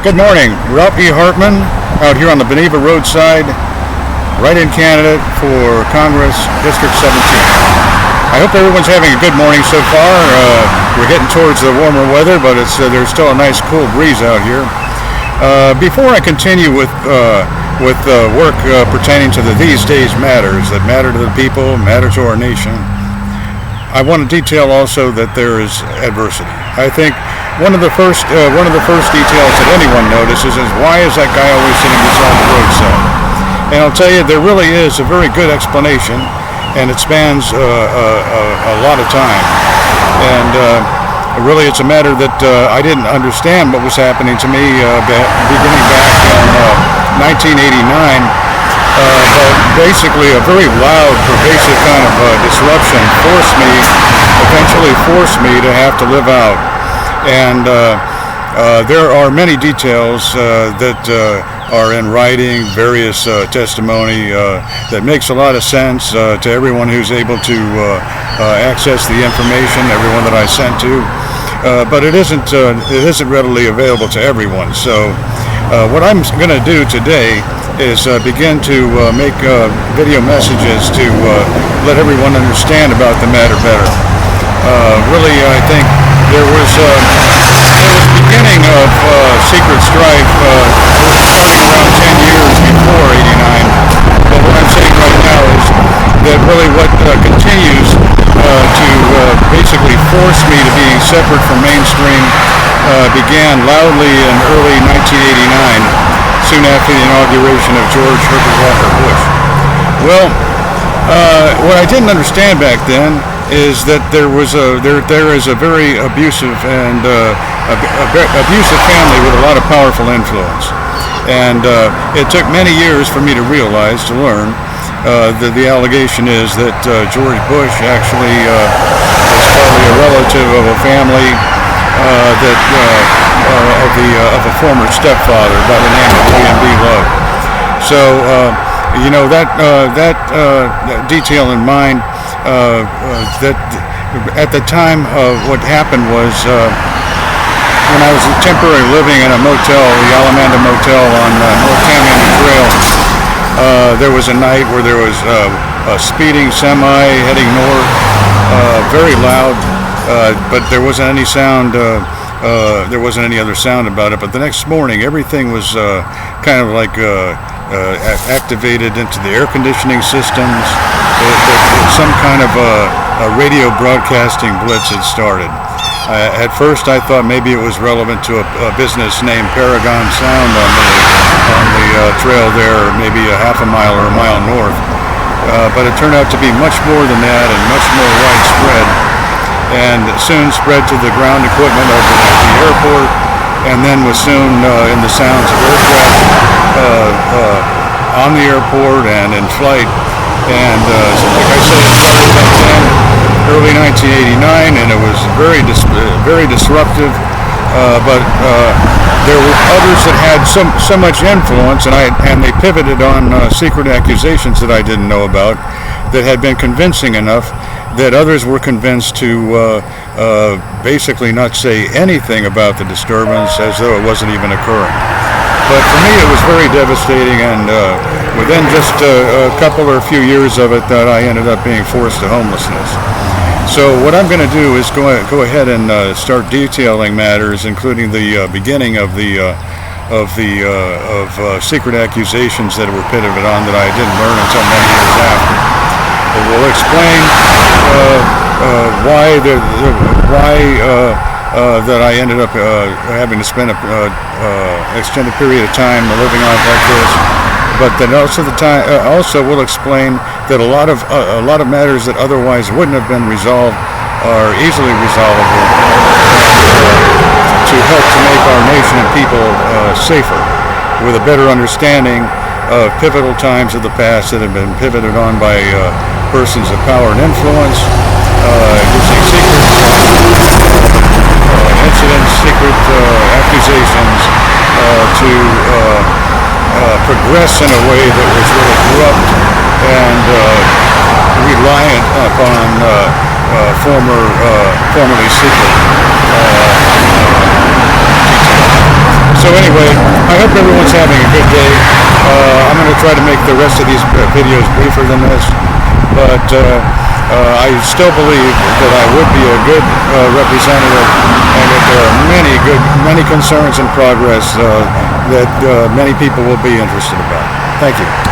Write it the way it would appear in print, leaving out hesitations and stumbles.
Good morning. Ralph E. Hartman out here on the Beneva roadside, write-in candidate for Congress, District 17. I hope everyone's having a good morning so far. We're getting towards the warmer weather, but there's still a nice cool breeze out here. Before I continue with work pertaining to the These Days Matters that matter to the people, matter to our nation, I want to detail also that there is adversity. I think one of the first details that anyone notices is, why is that guy always sitting beside the roadside? And I'll tell you, there really is a very good explanation, and it spans a lot of time. And really, it's a matter that I didn't understand what was happening to me beginning back in 1989. But basically, a very loud, pervasive kind of disruption eventually forced me to have to live out. And there are many details that are in writing, various testimony that makes a lot of sense to everyone who's able to access the information, everyone that I sent to. But it isn't readily available to everyone. So what I'm going to do today is begin to make video messages to let everyone understand about the matter better. Really, I think there was beginning of secret strife starting around 10 years before '89. But what I'm saying right now is that really what continues to basically force me to be separate from mainstream began loudly in early 1989. Soon after the inauguration of George Herbert Walker Bush. Well, what I didn't understand back then is that there is a very abusive and abusive family with a lot of powerful influence, and it took many years for me to learn that the allegation is that George Bush actually was probably a relative of a family of a former stepfather by the name of William B. Love. So that detail in mind, that at the time what happened was when I was temporarily living in a motel, the Alamanda Motel on North Tamiami Trail, there was a night where there was a speeding semi heading north, very loud. But there wasn't any sound. There wasn't any other sound about it. But the next morning, everything was kind of like activated into the air conditioning systems. Some kind of a radio broadcasting blitz had started. At first, I thought maybe it was relevant to a business named Paragon Sound on the trail there, maybe a half a mile or a mile north. But it turned out to be much more than that and much more widespread. And soon spread to the ground equipment over the airport, and then was soon in the sounds of aircraft on the airport and in flight. And so like I said, it started back then, early 1989, and it was very disruptive. But there were others that had so much influence, and they pivoted on secret accusations that I didn't know about, that had been convincing enough that others were convinced to basically not say anything about the disturbance, as though it wasn't even occurring. But for me, it was very devastating, and within just a couple or a few years of it, that I ended up being forced to homelessness. So what I'm going to do is go ahead and start detailing matters, including the beginning of secret accusations that were pivoted on that I didn't learn until many years after. It will explain why that I ended up having to spend an extended period of time living life like this. But then also will explain that a lot of matters that otherwise wouldn't have been resolved are easily resolvable to help to make our nation and people safer, with a better understanding of pivotal times of the past that have been pivoted on by persons of power and influence, using secret incidents, secret accusations to progress in a way that was really corrupt and reliant upon formerly secret details. So anyway, I hope everyone's having a good day. I'm going to try to make the rest of these videos briefer than this, but I still believe that I would be a good representative, and that there are many concerns and progress that many people will be interested about. Thank you.